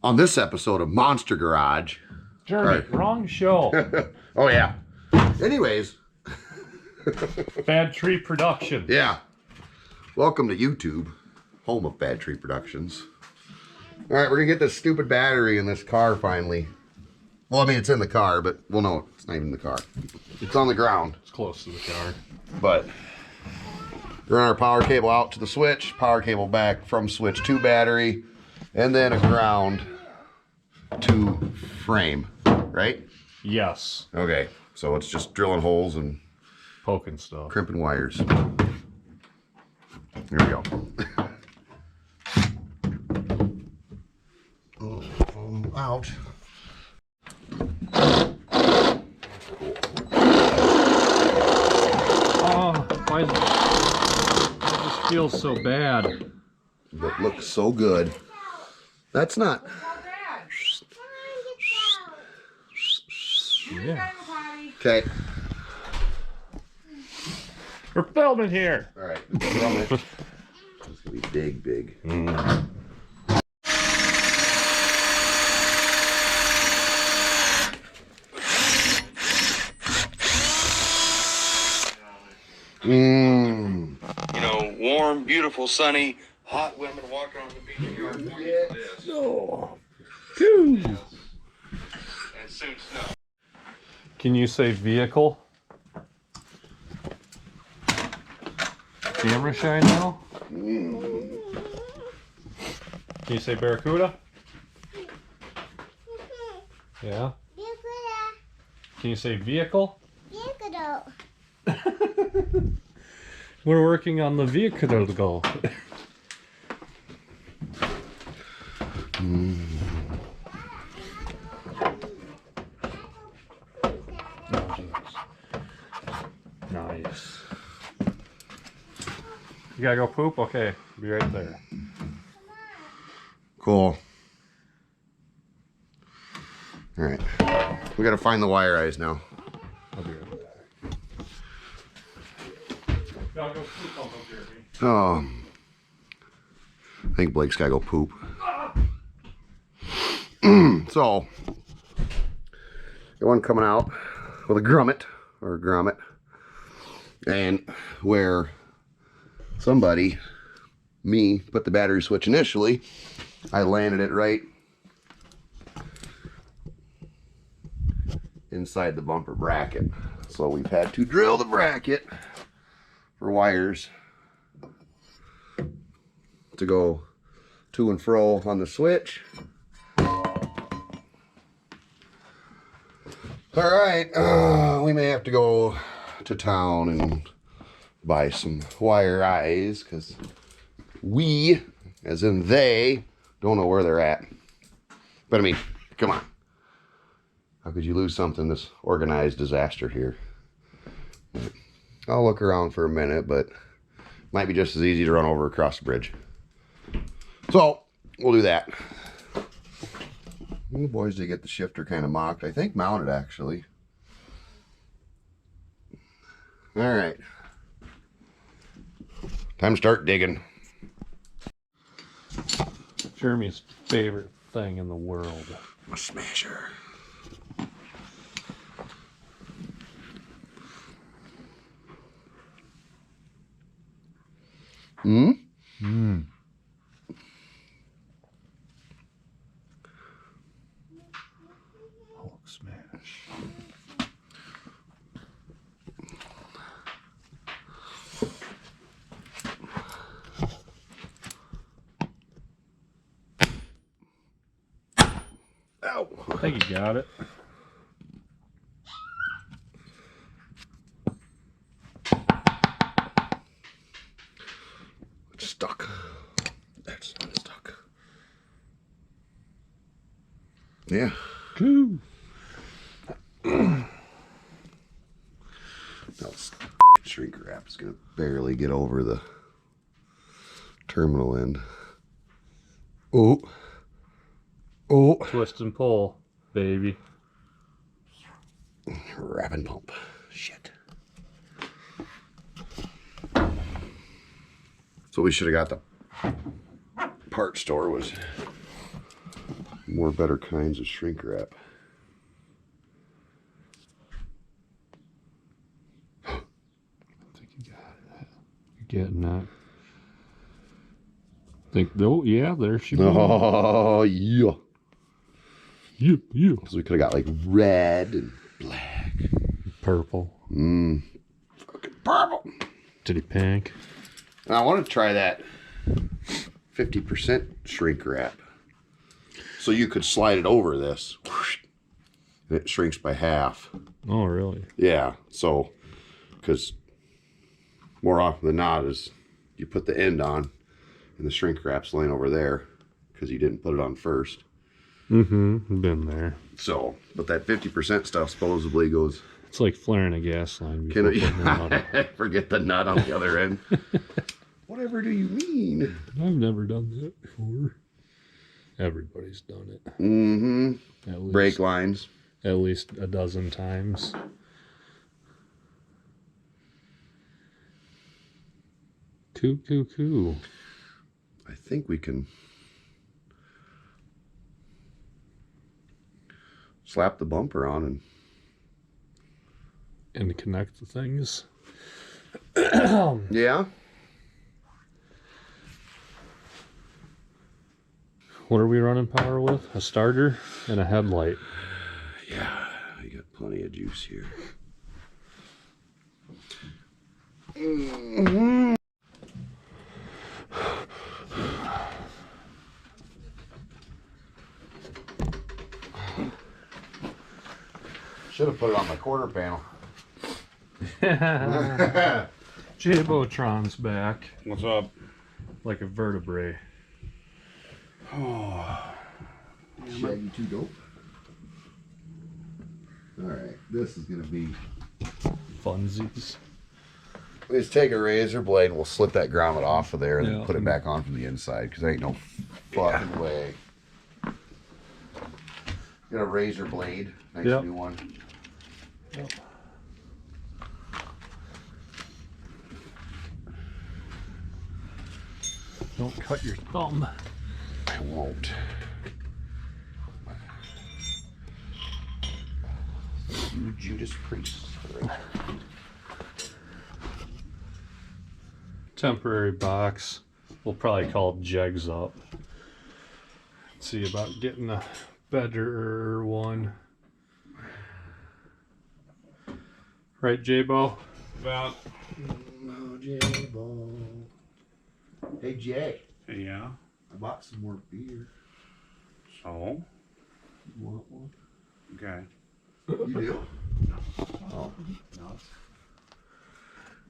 On this episode of Monster Garage. Jeremy, wrong show. Oh, yeah. Anyways. Bad Tree Production. Yeah. Welcome to YouTube, home of Bad Tree Productions. All right, we're going to get this stupid battery in this car finally. Well, I mean, it's in the car, but, well, no, it's not even in the car. It's on the ground. It's close to the car. But run our power cable out to the switch, power cable back from switch to battery, and then a ground to frame, right? Yes. Okay, so it's just drilling holes and poking stuff. crimping wires. Here we go. Out. Oh, why this feels so bad? It looks so good. That's not. Yeah. Okay. We're filming here. All right. It's gonna be big, big. You know, warm, beautiful, sunny, hot women walking on the beach yard. This. Oh. Phew. And soon snow. Can you say vehicle? Camera shy now? Can you say Barracuda? Yeah. Can you say vehicle? We're working on the vehicle goal. Nice. You gotta go poop? Okay, be right there. Cool. All right. We gotta find the wire eyes now. I'll be right back. Gotta go poop, Uncle Jeremy. Oh. I think Blake's gotta go poop. So, got one coming out with a grommet, or a grommet, and where somebody, me, put the battery switch initially, I landed it right inside the bumper bracket. So we've had to drill the bracket for wires to go to and fro on the switch. All right, we may have to go to town and buy some wire eyes because we, as in they, don't know where they're at. But I mean, come on. How could you lose something this organized disaster here? I'll look around for a minute, but might be just as easy to run over across the bridge. So, we'll do that. The boys did get the shifter kind of mocked. I think mounted, actually. All right. Time to start digging. Jeremy's favorite thing in the world. A smasher. Hulk smash. Ow. I think you got it. It's stuck. That's not stuck. Yeah. Cool. Now this shrink wrap is gonna barely get over the terminal end. Oh. Oh. Twist and pull, baby. Wrap and pump. Shit. So we should have got the part store was more better kinds of shrink wrap. I think you got it. You're getting that. Oh yeah, there she goes. Oh yeah. Yeah. Because we could have got like red and black. Purple. Fucking purple. Titty pink. And I want to try that 50% shrink wrap. So you could slide it over this. And it shrinks by half. Oh, really? Yeah. So, because more often than not is you put the end on and the shrink wrap's laying over there because you didn't put it on first. Mm-hmm. Been there. So, but that 50% stuff supposedly goes... It's like flaring a gas line. Can it, forget the nut on the other end. Whatever do you mean? I've never done that before. Everybody's done it. Mm-hmm. At least, brake lines. At least a dozen times. Cool. I think we can slap the bumper on and connect the things. Yeah. What are we running power with? A starter and a headlight. Yeah, you got plenty of juice here. Mm-hmm. Should have put it on my quarter panel. Jaybotron's back. What's up? Like a vertebrae. Oh, Shaggy too dope. All right, this is gonna be Funsies. Let's take a razor blade. We'll slip that grommet off of there and then Yeah. put it back on from the inside because there ain't no fucking way. Got a razor blade. Nice Yep. new one. Yep. Don't cut your thumb. I won't. You Judas Priest. Temporary box. We'll probably call Jegs up. See about getting a better one. Right, Jaybo? About. Oh, Jaybo. Hey, Jay. Yeah. I bought some more beer. So. You want one? Okay. You do? Oh.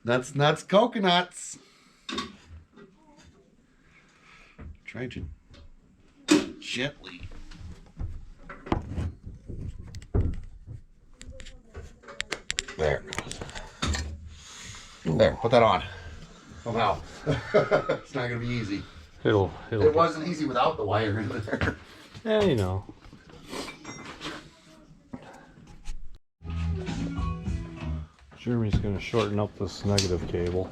Nuts, coconuts. Try to gently. There. There, put that on. Somehow. It's not gonna be easy. It wasn't easy without the wire in there. Yeah, you know. Jeremy's gonna shorten up this negative cable.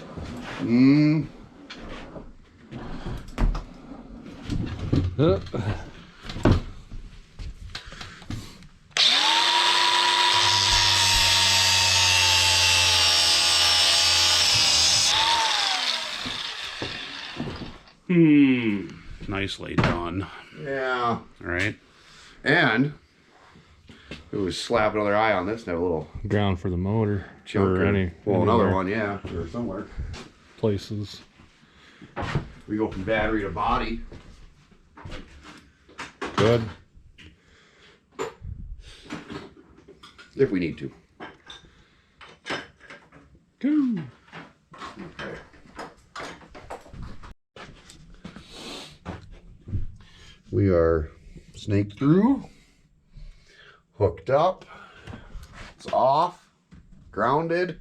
Nicely done. Yeah. All right. And it was slap another eye on this and have a little Ground for the motor. chunk. Or any Another anywhere. one, yeah, or somewhere. Places. We go from battery to body. Good. If we need to. Go. Okay. We are snaked through, hooked up, it's off, grounded.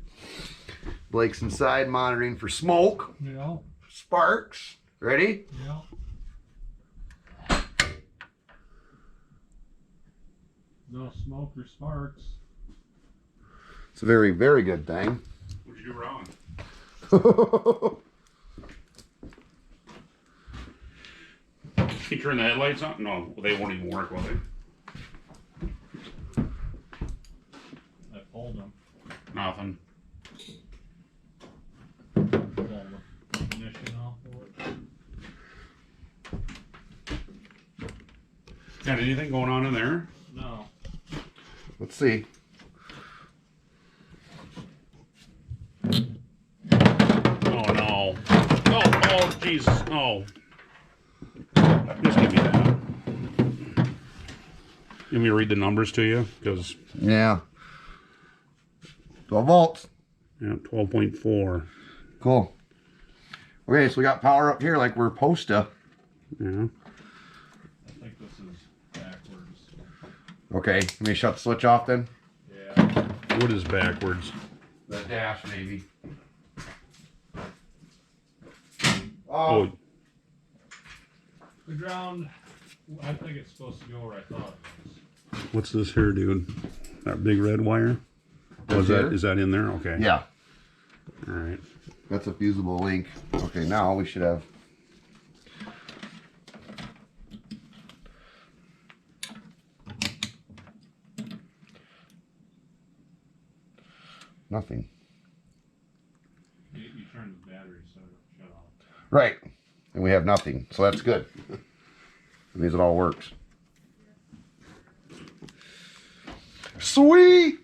Blake's inside monitoring for smoke, Yeah. sparks. Ready? Yeah. No smoke or sparks. It's a very, very good thing. What'd you do wrong? You turn the headlights on? No, they won't even work, will they? I pulled them. Nothing. Pulled the ignition off of it. Got anything going on in there? No. Let's see. Oh no. Oh, Jesus. Oh. Just give me that. You want me to read the numbers to you? Because, Yeah. 12 volts. yeah, 12.4. Cool. Okay, so we got power up here like we're supposed to. Yeah. I think this is backwards. Okay, let me shut the switch off then. Yeah. What is backwards? The dash, maybe. Oh, The ground, I think it's supposed to go where I thought it was. what's this here, dude? That big red wire? Was here? that, is that in there? Okay. Yeah, All right. that's a fusible link. Okay, now we should have. Nothing. You turned the battery so it shut off. Right, and we have nothing, so that's good. It means it all works. Sweet!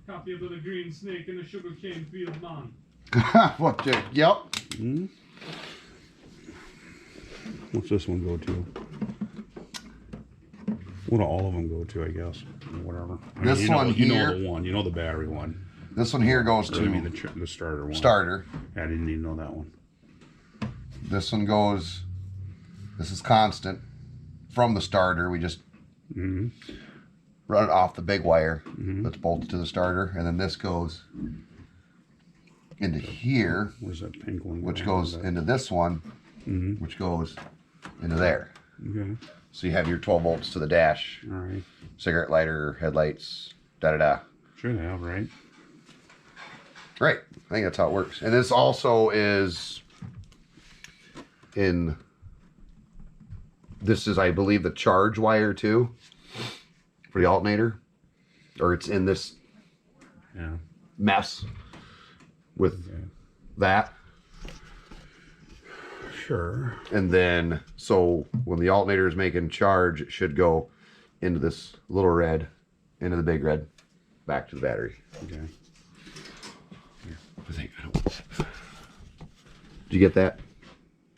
Copy of the green snake in the sugarcane field, man. What, Jake? Yep. Hmm? What's this one go to? What do all of them go to, I guess? Whatever. I mean, This you know, one you know here- the one. You know the battery one. This one here goes Or, I mean, to the starter one. starter. I didn't even know that one. This one goes, this is constant from the starter. We just Mm-hmm. run it off the big wire Mhm. that's bolted to the starter. And then this goes into here, Where's that pink one? which go? goes into this one, Mm-hmm. which goes into there. Okay. So you have your 12 volts to the dash, All right. cigarette lighter, headlights, da-da-da. Should have, right? Right. I think that's how it works. And this also is in, this is, I believe, the charge wire too for the alternator. Or it's in this Yeah. mess with Okay. that. Sure. And then, so when the alternator is making charge, it should go into this little red, into the big red, back to the battery. Okay. I think. Did you get that?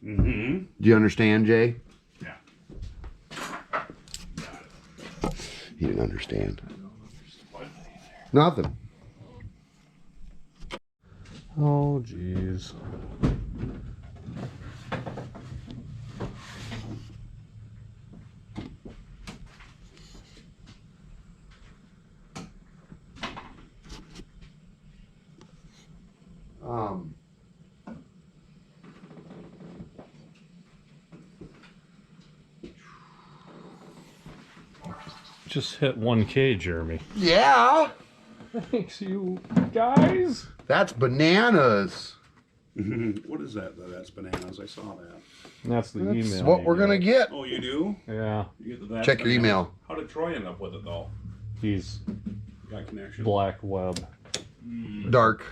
Mm-hmm. Do you understand, Jay? Yeah. He didn't understand. Nothing. Oh, jeez. Just hit 1K, Jeremy. Yeah. Thanks, you guys. That's bananas. What is that? That's bananas. I saw that. That's the That's email. what you we're gonna got. get. Oh, you do? Yeah, You get the that's Check your bananas? email. How did Troy end up with it though? he's Got connection. black web. Dark.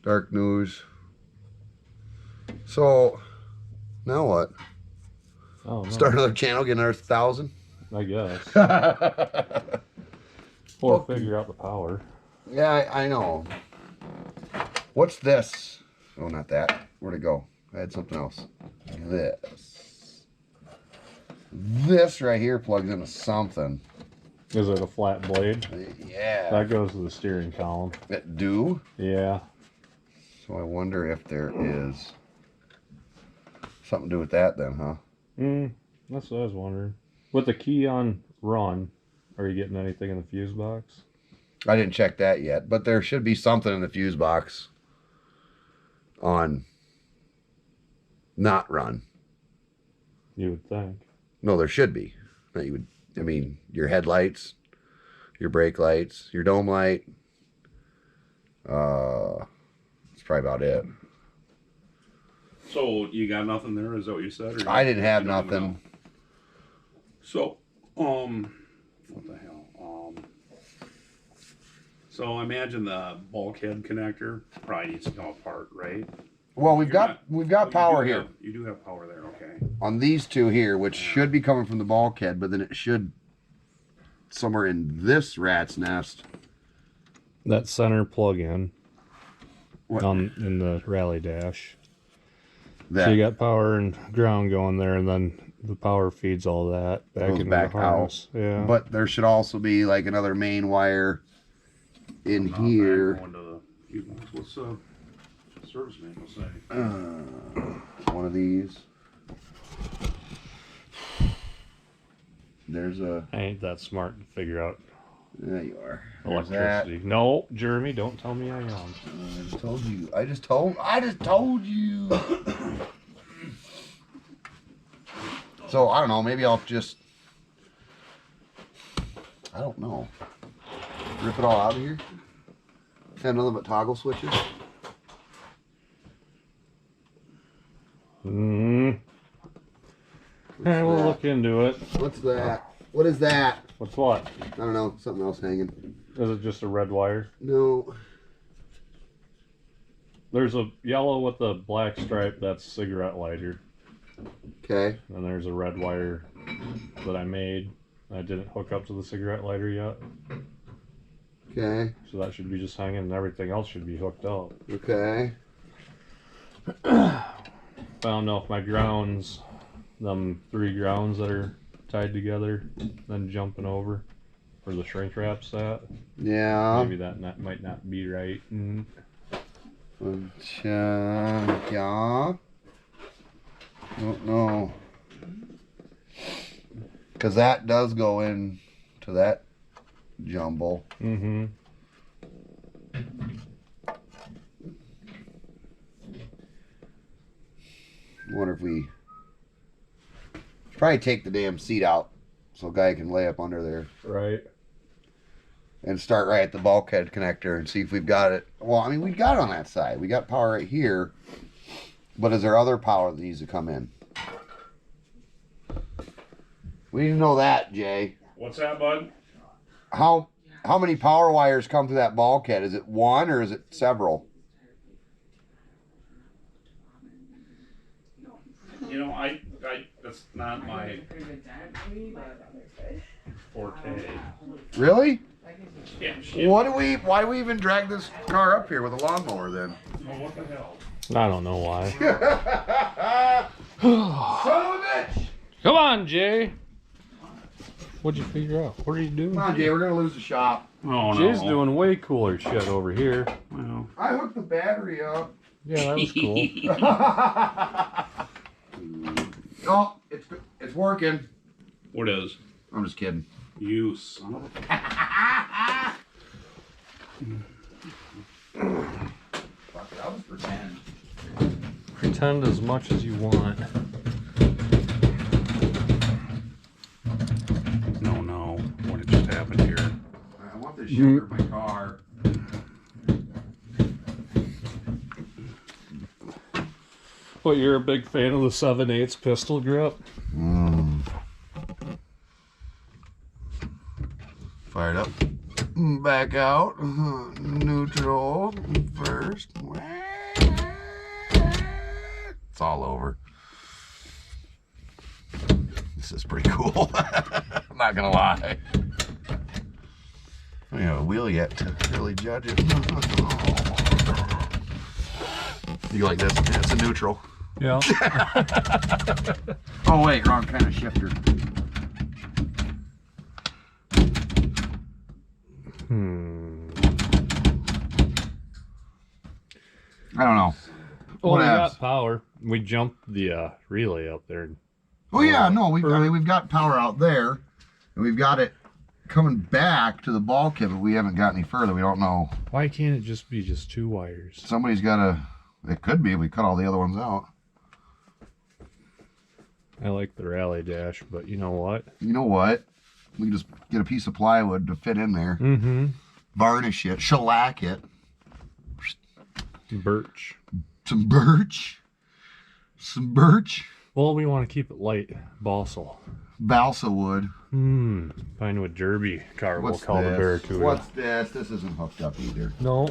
Dark news. So, now what? Oh, no. Start another channel, get another 1,000. I guess. Yeah, Or figure out the power. I know. What's this? Oh, not that. Where'd it go? I had something else. This. This right here plugs into something. Is it a flat blade? Yeah. That goes to the steering column. It do? Yeah. So I wonder if there is something to do with that then, huh? That's what I was wondering. With the key on run, are you getting anything in the fuse box? I didn't check that yet, but there should be something in the fuse box on not run. You would think. No, there should be. That you would. I mean, your headlights, your brake lights, your dome light. That's probably about it. So you got nothing there? Is that what you said? Or I didn't have you don't even nothing. know? So, what the hell? So I imagine the bulkhead connector probably needs to come apart, right? Well, we've You're got power you here you do have power there, okay. on these two here, which should be coming from the bulkhead, but then it should somewhere in this rat's nest. That center plug-in What? in the rally dash. That So you got power and ground going there, and then the power feeds all that back goes into back the harness. out. Yeah. But there should also be like another main wire in Not here. back going to the fuse box. What's service manual say? One of these. There's a. I ain't that smart to figure out There you are. There's that. electricity. No, Jeremy, don't tell me I am. I just told you. I just told you. So I don't know. Maybe I'll just. I don't know. Rip it all out of here. Have nothing but toggle switches. We'll look into it. What's that? What is that? What's what? I don't know. Something else hanging. Is it just a red wire? No. There's a yellow with a black stripe. That's cigarette lighter. Okay. And there's a red wire that I made. I didn't hook up to the cigarette lighter yet. Okay. So that should be just hanging, and everything else should be hooked up. Okay. I don't know if my grounds, them 3 grounds that are tied together, then jumping over, where the shrink wrap's at. Yeah. Maybe that might not be right. Yeah. Don't know. Because that does go in to that jumble. Mm-hmm. I wonder if we probably take the damn seat out so a guy can lay up under there Right. and start right at the bulkhead connector and see if we've got it. Well, I mean, we got it on that side. We got power right here. But is there other power that needs to come in? We need to know that, Jay. What's that, bud? How many power wires come through that bulkhead? Is it one or is it several? You know, I that's not my forte. Really? Yeah. Why do we even drag this car up here with a lawnmower then? Oh, what the hell? I don't know why. Son of a bitch! Come on, Jay. What'd you figure out? What are you doing? Come on, Jay, we're gonna lose the shop. Oh, no. Jay's doing way cooler shit over here. Well, I hooked the battery up. Yeah, that was cool. Oh, it's working. what is? I'm just kidding. You son of a... Fuck it, I'll just pretend. Pretend as much as you want. No. What just happened here? I want this shit for my car. But you're a big fan of the 7/8 pistol grip? Fired up. Back out. Neutral. First. It's all over. This is pretty cool. I'm not gonna lie. I don't have a wheel yet to really judge it. You like this? Yeah, it's a neutral. Yeah. Oh wait, wrong kind of shifter. I don't know. Well, we Whatevs. got power. We jumped the relay up there. Oh yeah, no, we've got power out there, and we've got it coming back to the bulkhead, but we haven't got any further. We don't know. Why can't it just be 2 wires? Somebody's got to. It could be. We cut all the other ones out. I like the rally dash, but you know what? You know what? We can just get a piece of plywood to fit in there, Mm-hmm. varnish it, shellac it, some birch, Birch. and Some birch. Well, we want to keep it light. Balsa. Balsa wood. Pinewood Derby car we'll call the Barracuda. What's this? This isn't hooked up either. No.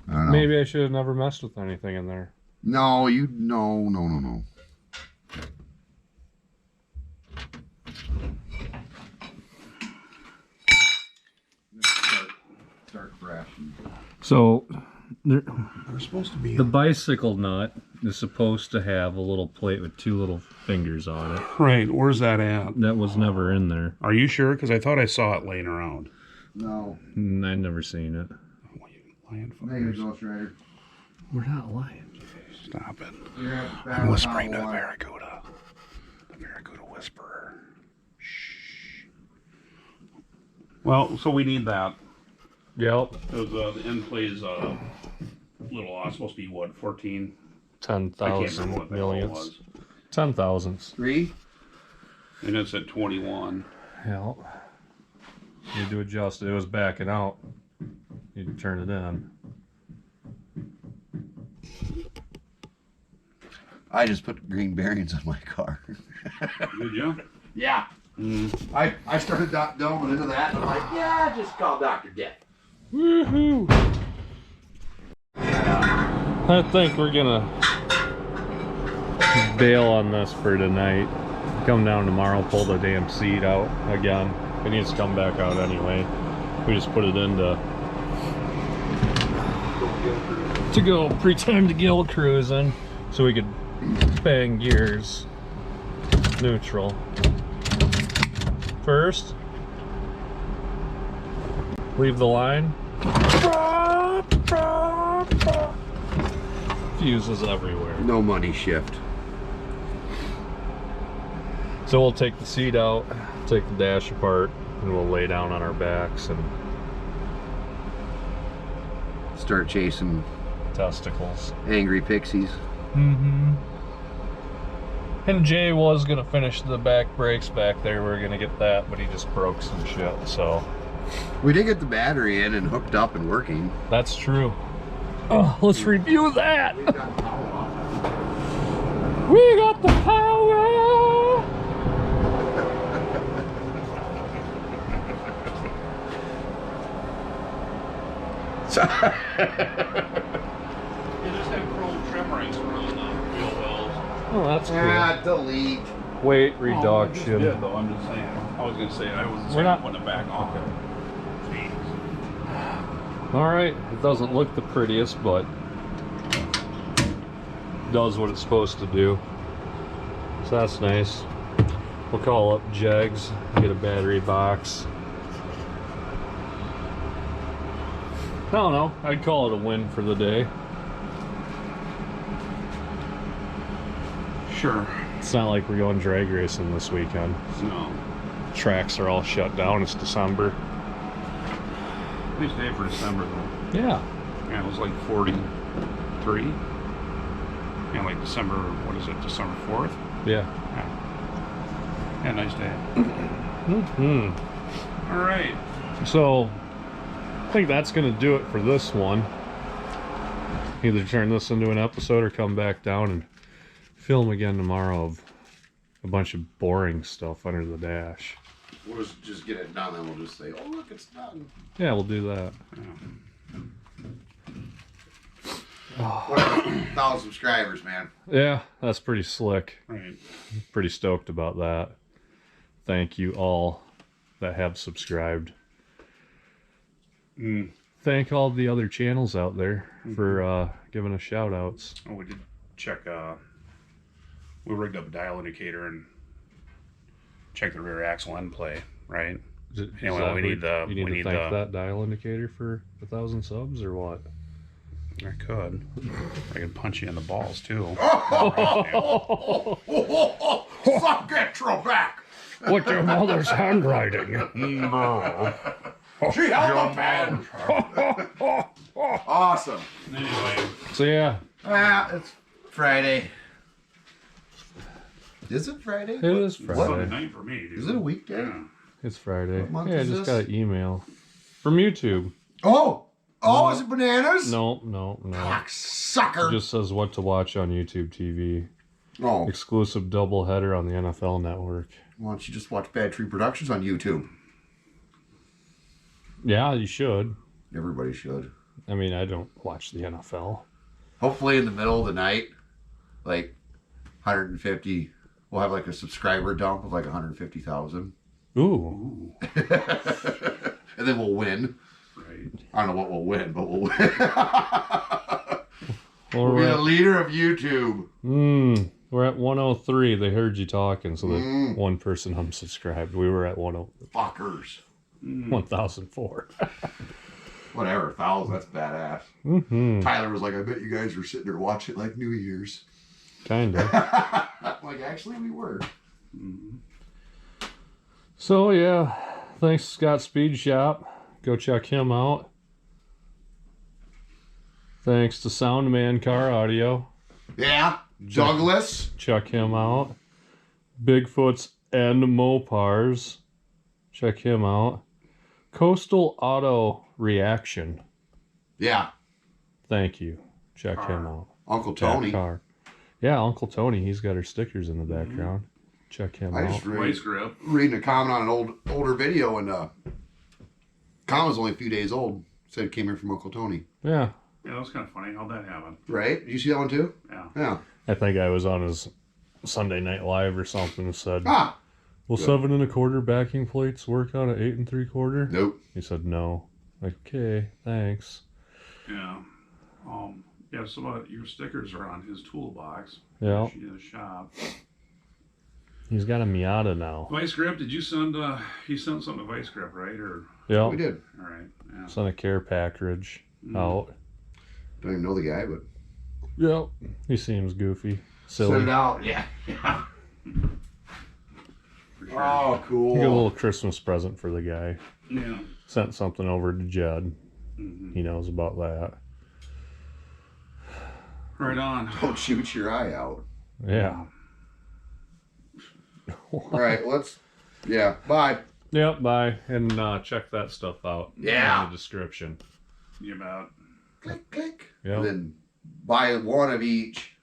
I don't know. Maybe I should have never messed with anything in there. No, no. Start crashing. So, They're supposed to be. the bicycle nut is supposed to have a little plate with 2 little fingers on it. Right, where's that at? That was never in there. Are you sure? Because I thought I saw it laying around. No. I've never seen it. Oh, you lying Negative, fuckers. Ghost Rider. We're not lying. Stop it. You're at the I'm whispering to the Battle Barracuda. The Barracuda Whisperer. Shh. Well, so we need that. Yep. Because the end play is a little, supposed to be what, 14? I can't 10,000 remember what the hell it millions. was. 10,000s. 3? And it's at 21. Yeah. You had to adjust it. It was backing out. You had to turn it in. I just put green bearings on my car. Did you? Yeah. I started delving into that, and I'm like, yeah, just call Dr. Death. Woohoo! I think we're gonna bail on this for tonight. Come down tomorrow, pull the damn seat out again. It needs to come back out anyway. We just put it in to go pre-time to gill cruising so we could bang gears neutral. First, leave the line. Fuses everywhere. No money shift. So we'll take the seat out, take the dash apart, and we'll lay down on our backs and Start chasing testicles. angry pixies. And Jay was gonna finish the back brakes back there. We were gonna get that, but he just broke some shit. So We did get the battery in and hooked up and working. that's true. Oh, let's review that. We got the power. You just have chrome trim rings around the wheel wells. Oh, that's cool. Delete. Weight Oh, reduction. Yeah, though, I'm just saying. I was going to say, I was We're not- putting it back on. Jeez. All right, it doesn't look the prettiest, but does what it's supposed to do. So that's nice. We'll call up Jegs, get a battery box. I don't know, I'd call it a win for the day. Sure. It's not like we're going drag racing this weekend. No. Tracks are all shut down, it's December. Nice day for December, though. Yeah. Yeah, it was like 43. Yeah, like December, what is it, December 4th? Yeah. Yeah, nice day. All right. So, I think that's going to do it for this one. Either turn this into an episode or come back down and film again tomorrow of a bunch of boring stuff under the dash. We'll just get it done, and we'll just say, "Oh, look, it's done." Yeah, we'll do that. 1,000 subscribers, man. Yeah, that's pretty slick. Right. Pretty stoked about that. Thank you all that have subscribed. Thank all the other channels out there for giving us shout outs. Oh, we did check, we rigged up a dial indicator and checked the rear axle end play, right? Anyway, we need the, You need to thank that dial indicator for 1,000 subs or what? I could. I could punch you in the balls, too. Fuck that troll back. What's your mother's handwriting? She held the man. Awesome. Anyway. So yeah, It's Friday. Is it Friday? it is Sunday Friday. night for me, dude. Is it a weekday? Yeah. It's Friday. What month Yeah, I is just this? got an email from YouTube. Oh, Oh, is it bananas? No. Sucker. It just says what to watch on YouTube TV. Oh. Exclusive doubleheader on the NFL Network. Why don't you just watch Bad Tree Productions on YouTube? Yeah, you should. Everybody should. I mean, I don't watch the NFL. Hopefully in the middle of the night, like 150, we'll have like a subscriber dump of like 150,000. Ooh. And then we'll win. Right. I don't know what we'll win, but we'll win. We'll be the We're leader of YouTube. at 103. They heard you talking, so that one person unsubscribed. We were at Fuckers. 1,004. Whatever, 1,000, that's badass. Tyler was like, I bet you guys were sitting there watching like New Year's. Kinda. Like, actually, we were. So, yeah. Thanks, Scott Speed Shop. Go check him out. Thanks to Soundman Car Audio. Yeah, Douglas. Check him out. Bigfoot's and Mopars. Check him out. Coastal Auto Reaction. Yeah, Thank you. Check him out. Uncle That Tony. car. Yeah, Uncle Tony. He's got our stickers in the background. Check him I out. just Vice grip. reading a comment on an older video, and comment was only a few days old. Said it came here from Uncle Tony. Yeah. Yeah, that was kind of funny. How'd that happen? Right? Did you see that one too? Yeah. Yeah. I think I was on his Sunday Night Live or something and said, Ah. will 7 1/4 backing plates work on an 8 3/4? Nope. He said no. Like, okay, thanks. Yeah. Yeah, some of your stickers are on his toolbox. Yeah. She did a shop. He's got a Miata now. Vice grip, did you send, he sent something to Vice grip, right? Or, Yeah. We did. all right. Yeah. Sent a care package out. Don't even know the guy, but Yep. He seems goofy. send Silly. it out. Yeah. Yeah. For sure. Oh, cool. Get a little Christmas present for the guy. Yeah. Sent something over to Judd. Mm-hmm. He knows about that. Right on. Don't shoot your eye out. Yeah. All right, yeah, bye. Yep, bye. And check that stuff out. Yeah. In the description. You about. Click, click. Yep. And then buy one of each.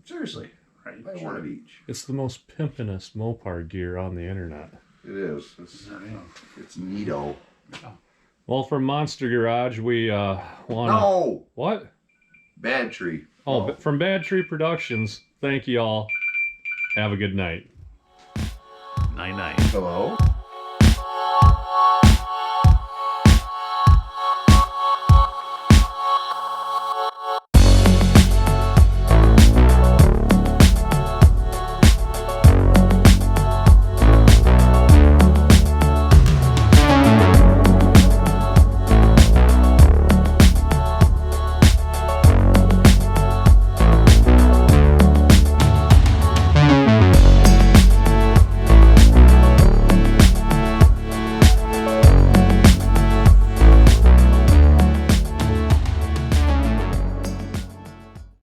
Seriously, Right. buy one of each. It's the most pimpinest Mopar gear on the internet. It is. It's neato. Well, from Monster Garage, we want No! What? Bad Tree. Oh, from Bad Tree Productions, thank you all. Have a good night. Night night. Hello?